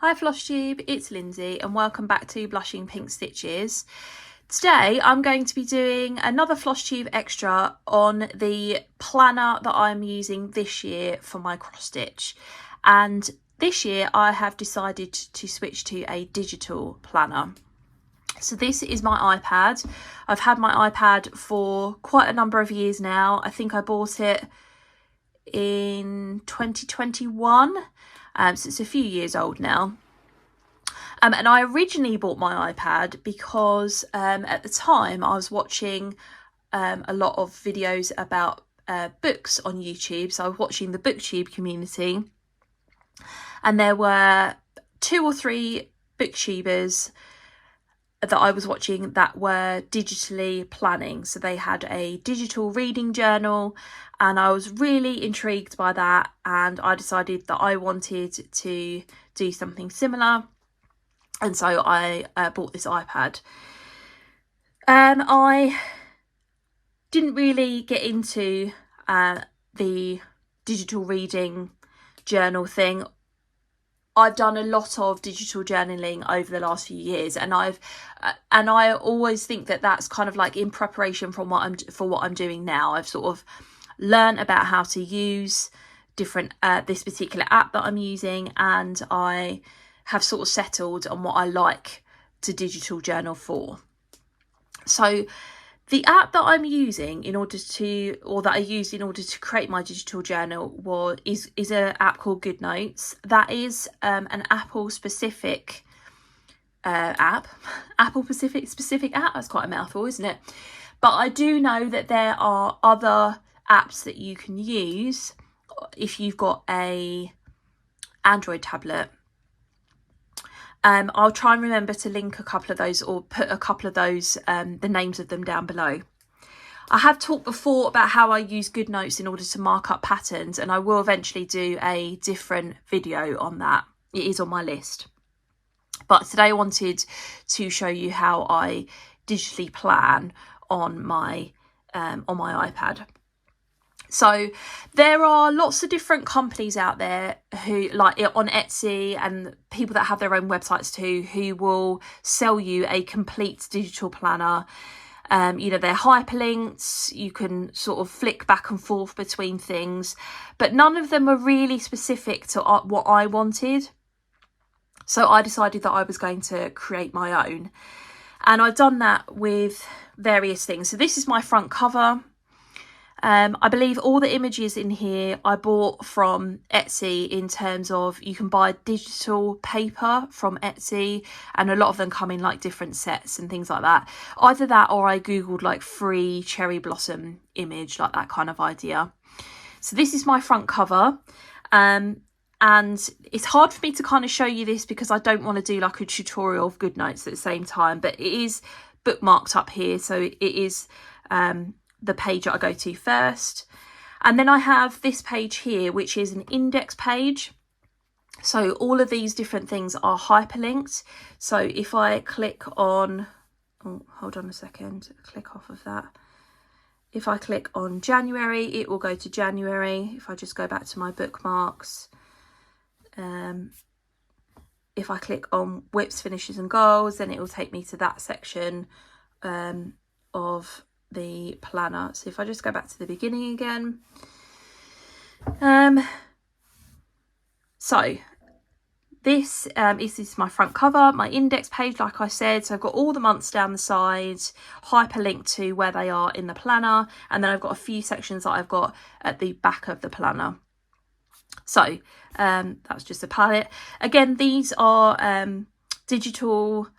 Hi Flosstube, it's Lindsay and welcome back to Blushing Pink Stitches. Today I'm going to be doing another Flosstube extra on the planner that I'm using this year for my cross stitch. And this year I have decided to switch to a digital planner. So this is my iPad. I've had my iPad for quite a number of years now. I think I bought it in 2021. So it's a few years old now. And I originally bought my iPad because at the time I was watching a lot of videos about books on YouTube. So I was watching the BookTube community, and there were 2 or 3 booktubers that I was watching that were digitally planning. So they had a digital reading journal, and I was really intrigued by that, and I decided that I wanted to do something similar, and so I bought this iPad. I didn't really get into the digital reading journal thing. I've done a lot of digital journaling over the last few years, and I always think that that's kind of like in preparation for what I'm doing now. I've sort of learned about how to use different this particular app that I'm using, and I have sort of settled on what I like to digital journal for. So the app that I'm using that I used in order to create my digital journal is an app called Goodnotes. That is an Apple specific app. Apple specific app. That's quite a mouthful, isn't it? But I do know that there are other apps that you can use if you've got a Android tablet. I'll try and remember to link a couple of those, or put a couple of those, the names of them down below. I have talked before about how I use Goodnotes in order to mark up patterns, and I will eventually do a different video on that. It is on my list. But today I wanted to show you how I digitally plan on my iPad. So there are lots of different companies out there who, like on Etsy, and people that have their own websites too, who will sell you a complete digital planner. They're hyperlinked. You can sort of flick back and forth between things, but none of them are really specific to what I wanted. So I decided that I was going to create my own, and I've done that with various things. So this is my front cover. I believe all the images in here I bought from Etsy, in terms of you can buy digital paper from Etsy, and a lot of them come in like different sets and things like that. Either that, or I googled like free cherry blossom image, like that kind of idea. So this is my front cover, and it's hard for me to kind of show you this because I don't want to do like a tutorial of Goodnotes at the same time, but it is bookmarked up here, so it is the page that I go to first. And then I have this page here, which is an index page. So all of these different things are hyperlinked. So if I click on, oh, hold on a second, click off of that. If I click on January, it will go to January. If I just go back to my bookmarks, if I click on whips, finishes and goals, then it will take me to that section of the planner. So if I just go back to the beginning again, so this is my front cover, my index page, like I said. So I've got all the months down the side, hyperlinked to where they are in the planner, and then I've got a few sections that I've got at the back of the planner. So that's just a palette. Again, these are digital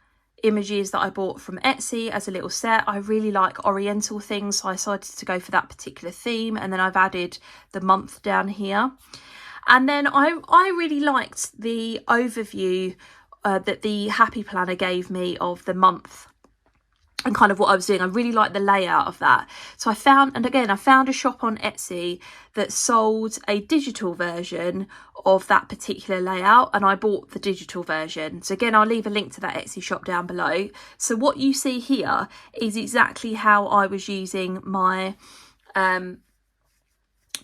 images that I bought from Etsy as a little set. I really like oriental things, so I decided to go for that particular theme, and then I've added the month down here. And then I really liked the overview that the Happy Planner gave me of the month and kind of what I was doing. I really like the layout of that. So I found a shop on Etsy that sold a digital version of that particular layout, and I bought the digital version. So again, I'll leave a link to that Etsy shop down below. So what you see here is exactly how I was using my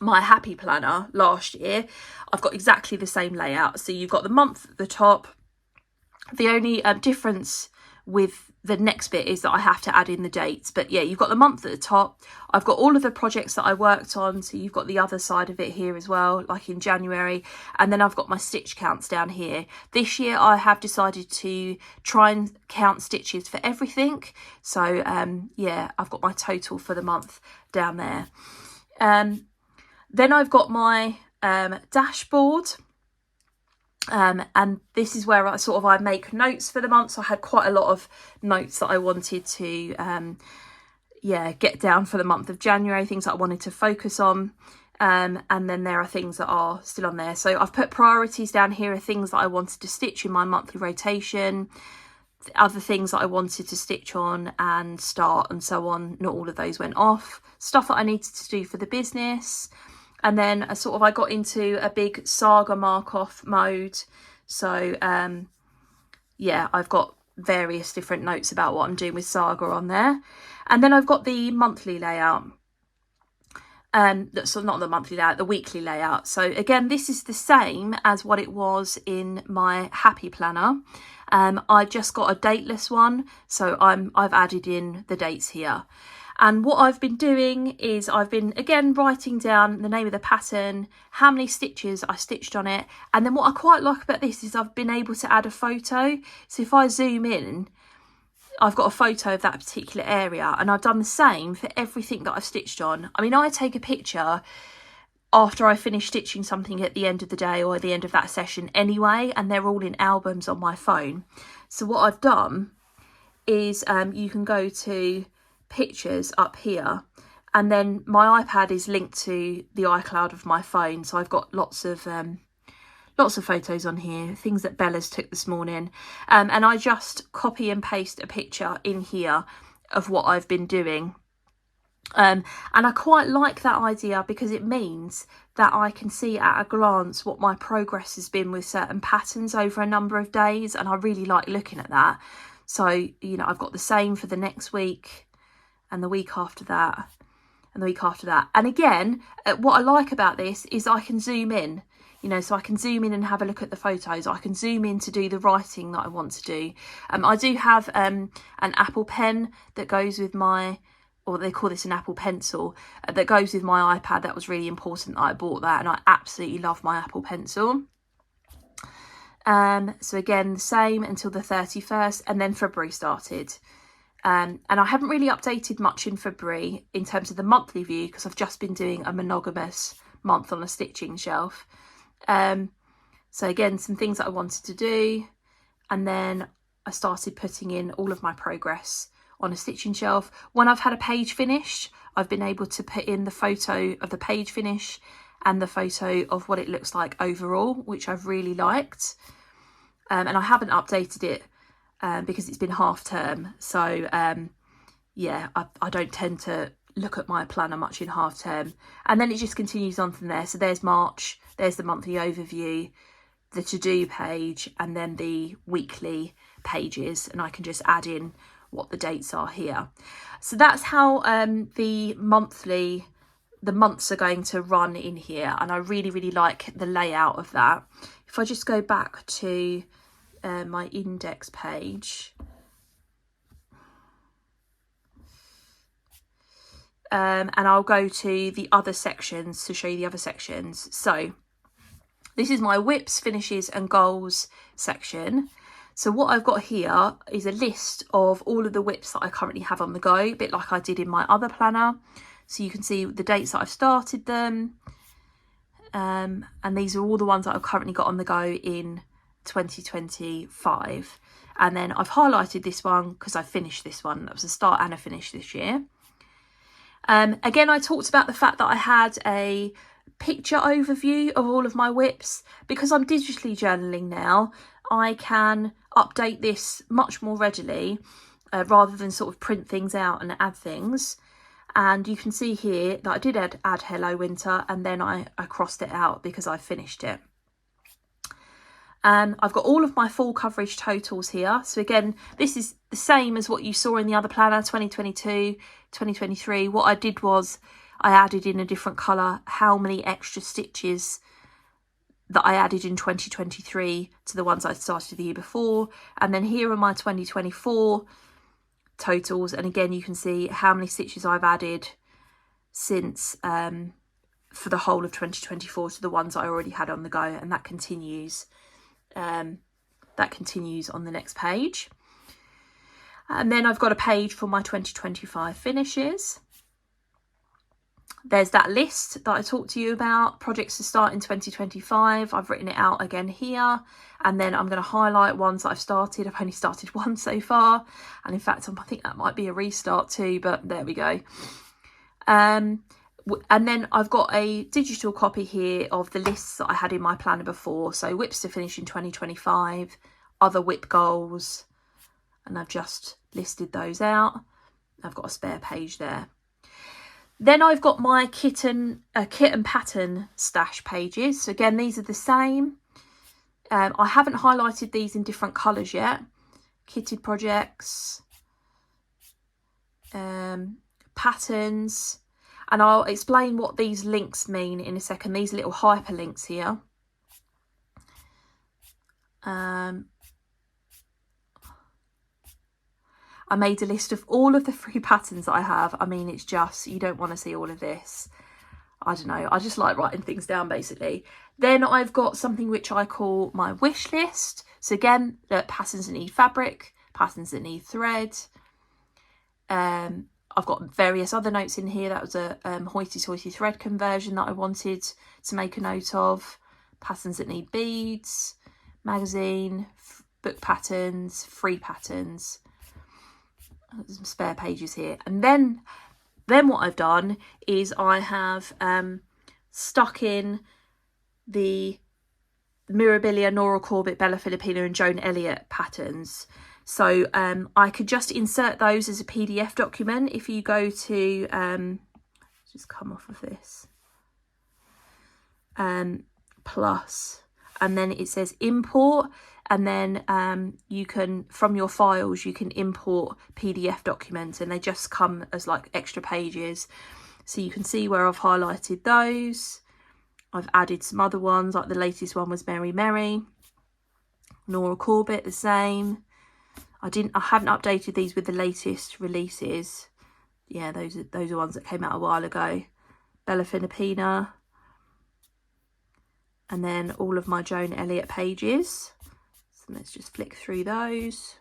my Happy Planner last year. I've got exactly the same layout. So you've got the month at the top, The only difference with the next bit is that I have to add in the dates. But yeah, you've got the month at the top. I've got all of the projects that I worked on, so you've got the other side of it here as well, like in January. And then I've got my stitch counts down here. This year I have decided to try and count stitches for everything. So yeah, I've got my total for the month down there. Then I've got my dashboard. And this is where I make notes for the month. So I had quite a lot of notes that I wanted to get down for the month of January, things that I wanted to focus on. And then there are things that are still on there. So I've put priorities down here of things that I wanted to stitch in my monthly rotation, other things that I wanted to stitch on and start and so on. Not all of those went off. Stuff that I needed to do for the business. And then I got into a big saga mark off mode. So yeah, I've got various different notes about what I'm doing with saga on there. And then I've got the monthly layout. So not the monthly layout, the weekly layout. So again, this is the same as what it was in my happy planner. I just got a dateless one, so I've added in the dates here. And what I've been doing is I've been, again, writing down the name of the pattern, how many stitches I stitched on it. And then what I quite like about this is I've been able to add a photo. So if I zoom in, I've got a photo of that particular area. And I've done the same for everything that I've stitched on. I mean, I take a picture after I finish stitching something at the end of the day or at the end of that session anyway. And they're all in albums on my phone. So what I've done is you can go to pictures up here, and then my iPad is linked to the iCloud of my phone, so I've got lots of photos on here, things that Bella's took this morning, and I just copy and paste a picture in here of what I've been doing, and I quite like that idea because it means that I can see at a glance what my progress has been with certain patterns over a number of days, and I really like looking at that. So, you know, I've got the same for the next week and the week after that and the week after that. And again, what I like about this is I can zoom in, you know, so I can zoom in and have a look at the photos. I can zoom in to do the writing that I want to do. I do have an Apple Pen that goes with my, or they call this an Apple Pencil, that goes with my iPad. That was really important that I bought that, and I absolutely love my Apple Pencil. So again, the same until the 31st, and then February started. And I haven't really updated much in February in terms of the monthly view because I've just been doing a monogamous month on a stitching shelf. So again, some things that I wanted to do, and then I started putting in all of my progress on a stitching shelf. When I've had a page finished, I've been able to put in the photo of the page finish and the photo of what it looks like overall, which I've really liked. And I haven't updated it because it's been half term. So yeah, I don't tend to look at my planner much in half term. And then it just continues on from there. So there's March, there's the monthly overview, the to-do page, and then the weekly pages. And I can just add in what the dates are here. So that's how the months are going to run in here. And I really, really like the layout of that. If I just go back to my index page, and I'll go to the other sections to show you the other sections. So this is my whips, finishes and goals section. So what I've got here is a list of all of the whips that I currently have on the go, a bit like I did in my other planner. So you can see the dates that I've started them. And these are all the ones that I've currently got on the go in 2025. And then I've highlighted this one because I finished this one. That was a start and a finish this year. Again, I talked about the fact that I had a picture overview of all of my whips. Because I'm digitally journaling now, I can update this much more readily rather than sort of print things out and add things. And you can see here that I did add Hello Winter, and then I crossed it out because I finished it. I've got all of my full coverage totals here. So again, this is the same as what you saw in the other planner, 2022, 2023. What I did was I added in a different colour how many extra stitches that I added in 2023 to the ones I started the year before. And then here are my 2024 totals. And again, you can see how many stitches I've added since for the whole of 2024 to the ones I already had on the go. And that continues. That continues on the next page. And then I've got a page for my 2025 finishes. There's that list that I talked to you about, projects to start in 2025. I've written it out again here. And then I'm going to highlight ones that I've started. I've only started one so far. And in fact, I think that might be a restart too, but there we go. And then I've got a digital copy here of the lists that I had in my planner before. So whips to finish in 2025, other whip goals. And I've just listed those out. I've got a spare page there. Then I've got my kit and pattern stash pages. So again, these are the same. I haven't highlighted these in different colours yet. Kitted projects, patterns, and I'll explain what these links mean in a second. These little hyperlinks here. I made a list of all of the free patterns that I have. I mean, it's just, you don't want to see all of this. I don't know. I just like writing things down, basically. Then I've got something which I call my wish list. So again, the patterns that need fabric, patterns that need thread. I've got various other notes in here. That was a hoity-toity thread conversion that I wanted to make a note of. Patterns that need beads, magazine, book patterns, free patterns. There's some spare pages here. And then what I've done is I have stuck in the Mirabilia, Nora Corbett, Bella Filipina and Joan Elliott patterns. So I could just insert those as a PDF document. If you go to, just come off of this, plus, and then it says import. And then you can, from your files, you can import PDF documents and they just come as like extra pages. So you can see where I've highlighted those. I've added some other ones, like the latest one was Mary Mary. Nora Corbett, the same. I haven't updated these with the latest releases. Yeah, those are ones that came out a while ago. Bella Filipina. And then all of my Joan Elliott pages. So let's just flick through those.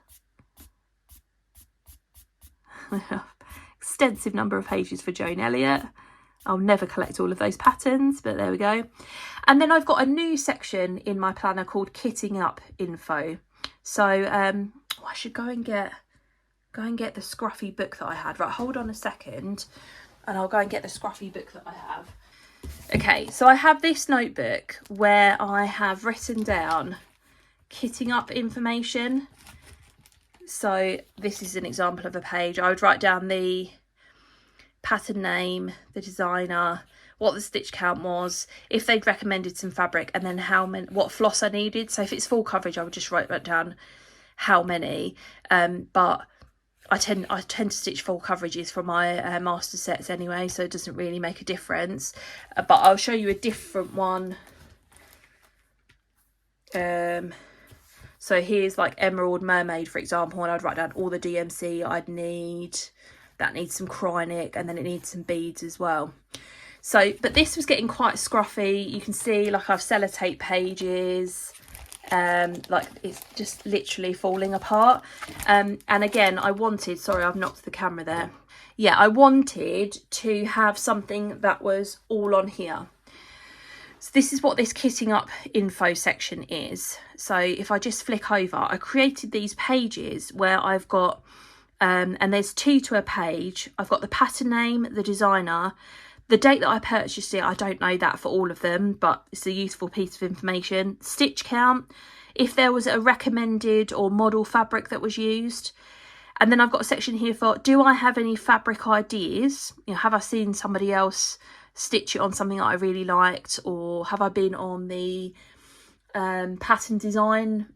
Extensive number of pages for Joan Elliott. I'll never collect all of those patterns, but there we go. And then I've got a new section in my planner called Kitting Up Info. So I should go and get the scruffy book that I had. Right, hold on a second, and I'll go and get the scruffy book that I have. Okay, so I have this notebook where I have written down kitting up information. So this is an example of a page. I would write down the pattern name, the designer, what the stitch count was, if they'd recommended some fabric, and then what floss I needed. So if it's full coverage, I would just write down how many. But I tend to stitch full coverages for my master sets anyway, so it doesn't really make a difference. But I'll show you a different one. So here's like Emerald Mermaid, for example, and I'd write down all the DMC I'd need. That needs some Krynic, and then it needs some beads as well. So, but this was getting quite scruffy. You can see like I've sellotape pages, like it's just literally falling apart. And again, I wanted, sorry, I've knocked the camera there. Yeah, I wanted to have something that was all on here. So this is what this kitting up info section is. So if I just flick over, I created these pages where I've got, and there's 2 to a page. I've got the pattern name, the designer, the date that I purchased it. I don't know that for all of them, but it's a useful piece of information. Stitch count, if there was a recommended or model fabric that was used. And then I've got a section here for, do I have any fabric ideas? You know, have I seen somebody else stitch it on something that I really liked, or have I been on the pattern design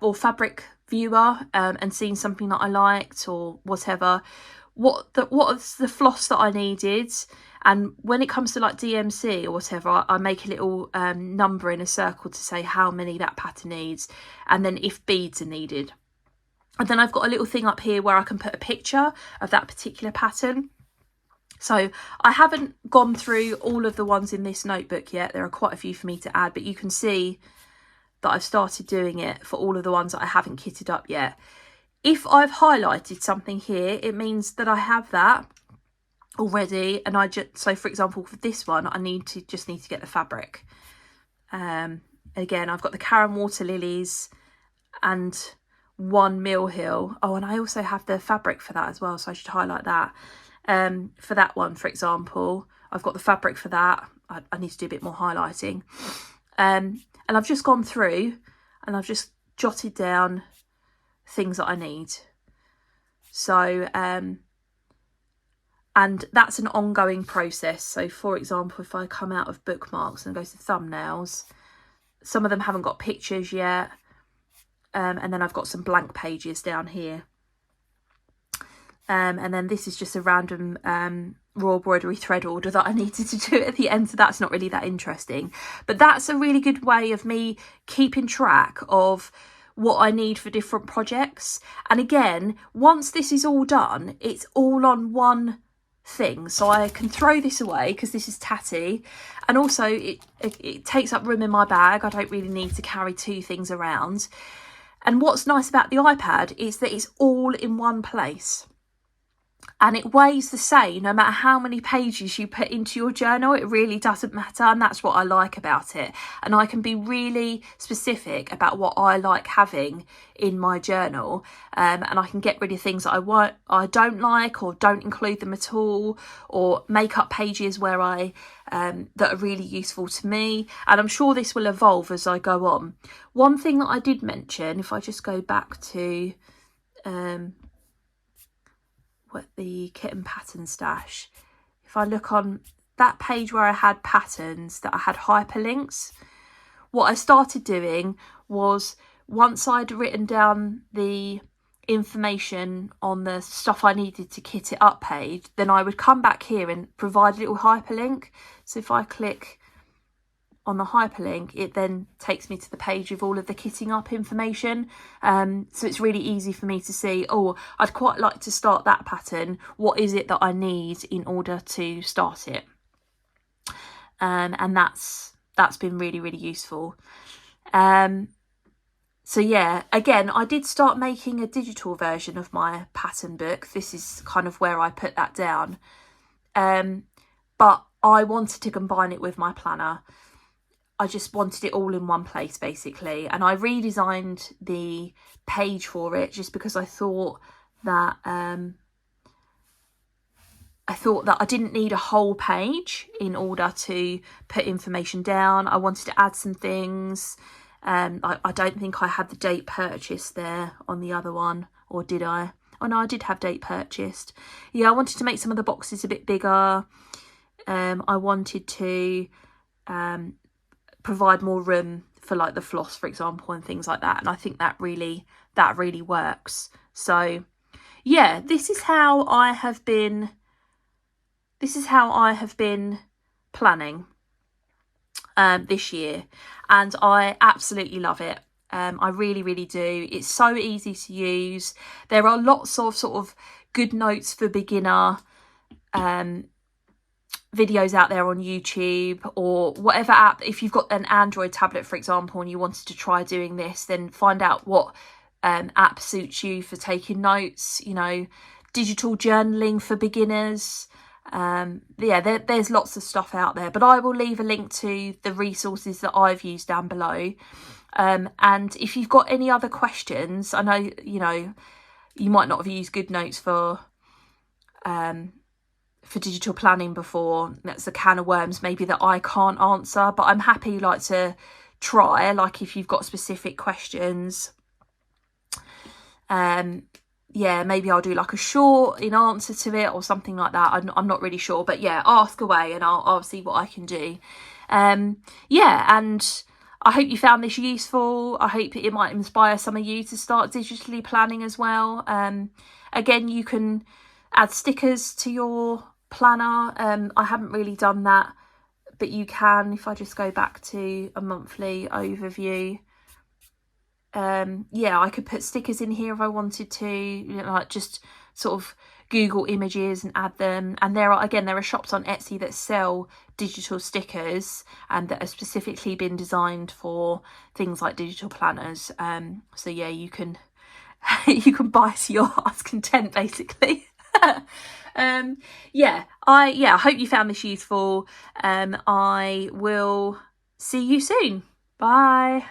or fabric viewer and seen something that I liked or whatever? what's the floss that I needed. And when it comes to like DMC or whatever, I make a little number in a circle to say how many that pattern needs, and then if beads are needed. And then I've got a little thing up here where I can put a picture of that particular pattern. So I haven't gone through all of the ones in this notebook yet. There are quite a few for me to add, but you can see that I've started doing it for all of the ones that I haven't kitted up yet. If I've highlighted something here, it means that I have that already, and so for example for this one I just need to get the fabric. Again, I've got the Karen Water Lilies and 1 Mill Hill. Oh, and I also have the fabric for that as well, so I should highlight that. For that one, for example, I've got the fabric for that. I need to do a bit more highlighting. And I've just gone through and I've just jotted down things that I need. So and that's an ongoing process. So for example, if I come out of bookmarks and go to thumbnails, some of them haven't got pictures yet, and then I've got some blank pages down here, and then this is just a random raw embroidery thread order that I needed to do at the end, so that's not really that interesting, but that's a really good way of me keeping track of what I need for different projects. And again, once this is all done, it's all on one thing, so I can throw this away because this is tatty, and also it takes up room in my bag. I don't really need to carry 2 things around. And what's nice about the iPad is that it's all in one place, and it weighs the same no matter how many pages you put into your journal. It really doesn't matter, and that's what I like about it. And I can be really specific about what I like having in my journal, and I can get rid of things that I don't like or don't include them at all, or make up pages where that are really useful to me. And I'm sure this will evolve as I go on. One thing that I did mention, if I just go back to what the kitten pattern stash, if I look on that page where I had patterns that I had hyperlinks, what I started doing was, once I'd written down the information on the stuff I needed to kit it up page, then I would come back here and provide a little hyperlink. So if I click on the hyperlink, it then takes me to the page of all of the kitting up information. So it's really easy for me to see, oh, I'd quite like to start that pattern. What is it that I need in order to start it? And that's been really, really useful. So yeah, again, I did start making a digital version of my pattern book. This is kind of where I put that down. But I wanted to combine it with my planner. I just wanted it all in one place, basically. And I redesigned the page for it just because I thought that I didn't need a whole page in order to put information down. I wanted to add some things. I don't think I had the date purchased there on the other one, or did I? Oh no, I did have date purchased. Yeah, I wanted to make some of the boxes a bit bigger. I wanted to provide more room for like the floss, for example, and things like that. And I think that really works. So yeah, this is how I have been planning this year, and I absolutely love it. I really, really do. It's so easy to use. There are lots of sort of Goodnotes for beginner videos out there on YouTube, or whatever app. If you've got an Android tablet, for example, and you wanted to try doing this, then find out what app suits you for taking notes. You know, digital journaling for beginners. Yeah, there's lots of stuff out there, but I will leave a link to the resources that I've used down below. And if you've got any other questions, I know, you might not have used Goodnotes for digital planning before. That's a can of worms maybe that I can't answer, but I'm happy to try, if you've got specific questions. Yeah, maybe I'll do a short in answer to it or something like that. I'm not really sure, but yeah, ask away and I'll see what I can do. Yeah, and I hope you found this useful. I hope it might inspire some of you to start digitally planning as well. Again, you can add stickers to your planner. I haven't really done that, but you can. If I just go back to a monthly overview, yeah, I could put stickers in here if I wanted to, you know, like just sort of Google images and add them. And there are shops on Etsy that sell digital stickers and that have specifically been designed for things like digital planners. So yeah, you can you can buy to your heart's content, basically. Yeah, I hope you found this useful. I will see you soon. Bye.